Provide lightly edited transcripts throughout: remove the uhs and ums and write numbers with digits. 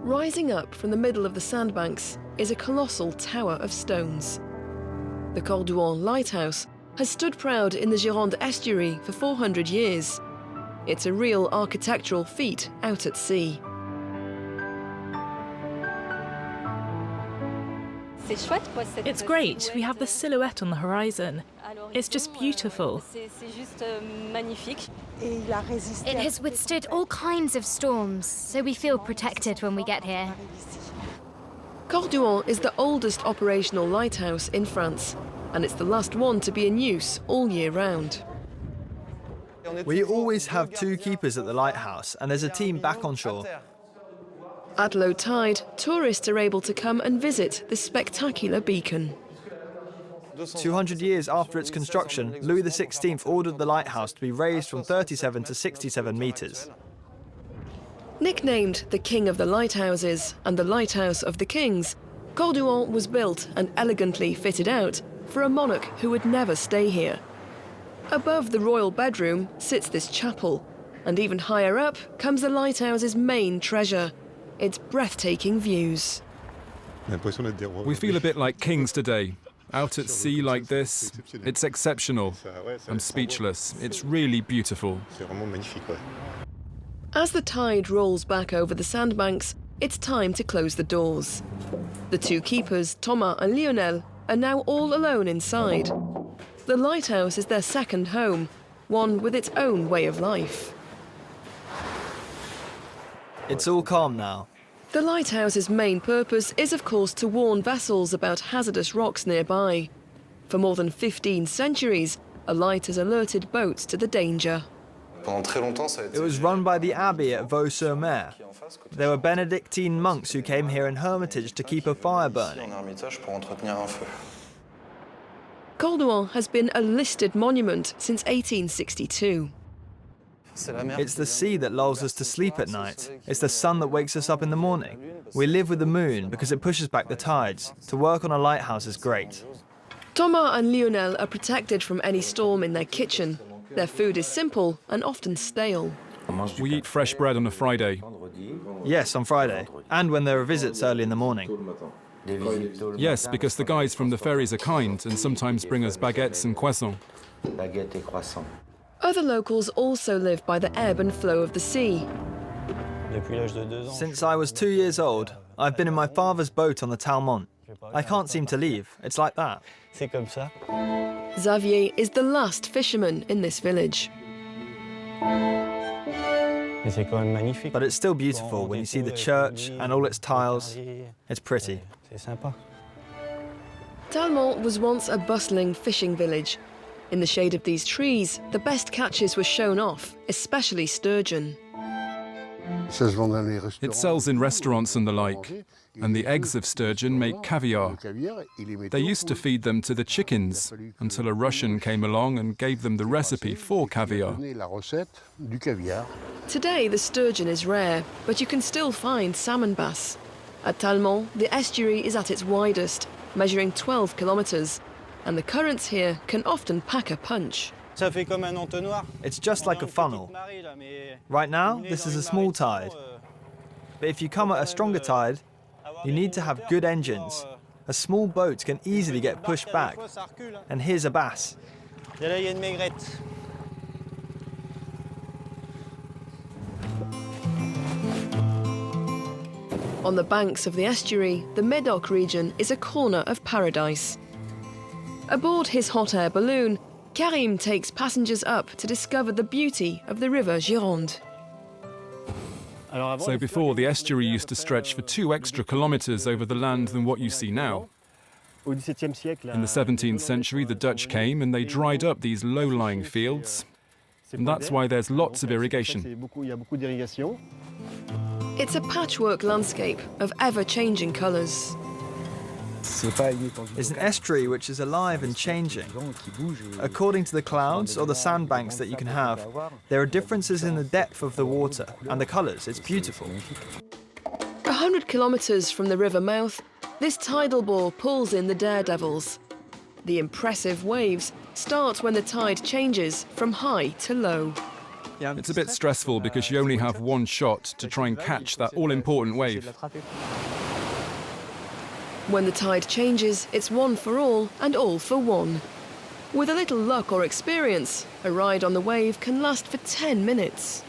Rising up from the middle of the sandbanks is a colossal tower of stones. The Cordouan lighthouse has stood proud in the Gironde estuary for 400 years. It's a real architectural feat out at sea. It's great. We have the silhouette on the horizon. It's just beautiful. It has withstood all kinds of storms, so we feel protected when we get here. Cordouan is the oldest operational lighthouse in France, and it's the last one to be in use all year round. We always have 2 keepers at the lighthouse, and there's a team back on shore. At low tide, tourists are able to come and visit this spectacular beacon. 200 years after its construction, Louis XVI ordered the lighthouse to be raised from 37 to 67 metres. Nicknamed the King of the Lighthouses and the Lighthouse of the Kings, Cordouan was built and elegantly fitted out for a monarch who would never stay here. Above the royal bedroom sits this chapel, and even higher up comes the lighthouse's main treasure, its breathtaking views. We feel a bit like kings today. Out at sea like this, it's exceptional. I'm speechless. It's really beautiful. As the tide rolls back over the sandbanks, it's time to close the doors. The 2 keepers, Thomas and Lionel, are now all alone inside. The lighthouse is their second home, one with its own way of life. It's all calm now. The lighthouse's main purpose is, of course, to warn vessels about hazardous rocks nearby. For more than 15 centuries, a light has alerted boats to the danger. It was run by the abbey at Vaux-sur-Mer. There were Benedictine monks who came here in hermitage to keep a fire burning. Cordouan has been a listed monument since 1862. It's the sea that lulls us to sleep at night. It's the sun that wakes us up in the morning. We live with the moon because it pushes back the tides. To work on a lighthouse is great. Thomas and Lionel are protected from any storm in their kitchen. Their food is simple and often stale. We eat fresh bread on a Friday. Yes, on Friday. And when there are visits early in the morning. Yes, because the guys from the ferries are kind and sometimes bring us baguettes and croissants. Other locals also live by the ebb and flow of the sea. Since I was 2 years old, I've been in my father's boat on the Talmont. I can't seem to leave. It's like that. Xavier is the last fisherman in this village. But it's still beautiful when you see the church and all its tiles. It's pretty. Talmont was once a bustling fishing village. In the shade of these trees, the best catches were shown off, especially sturgeon. It sells in restaurants and the like, and the eggs of sturgeon make caviar. They used to feed them to the chickens until a Russian came along and gave them the recipe for caviar. Today, the sturgeon is rare, but you can still find salmon bass. At Talmont, the estuary is at its widest, measuring 12 kilometers, and the currents here can often pack a punch. It's just like a funnel. Right now, this is a small tide. But if you come at a stronger tide, you need to have good engines. A small boat can easily get pushed back. And here's a bass. On the banks of the estuary, the Médoc region is a corner of paradise. Aboard his hot air balloon, Karim takes passengers up to discover the beauty of the river Gironde. So before, the estuary used to stretch for 2 extra kilometers over the land than what you see now. In the 17th century, the Dutch came and they dried up these low-lying fields. And that's why there's lots of irrigation. It's a patchwork landscape of ever-changing colours. It's an estuary which is alive and changing. According to the clouds or the sandbanks that you can have, there are differences in the depth of the water and the colours. It's beautiful. 100 kilometres from the river mouth, this tidal bore pulls in the daredevils. The impressive waves start when the tide changes from high to low. It's a bit stressful because you only have one shot to try and catch that all-important wave. When the tide changes, it's one for all and all for one. With a little luck or experience, a ride on the wave can last for 10 minutes.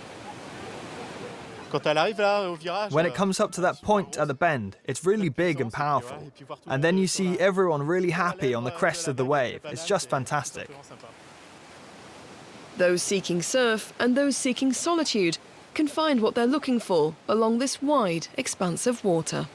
When it comes up to that point at the bend, it's really big and powerful. And then you see everyone really happy on the crest of the wave. It's just fantastic. Those seeking surf and those seeking solitude can find what they're looking for along this wide expanse of water.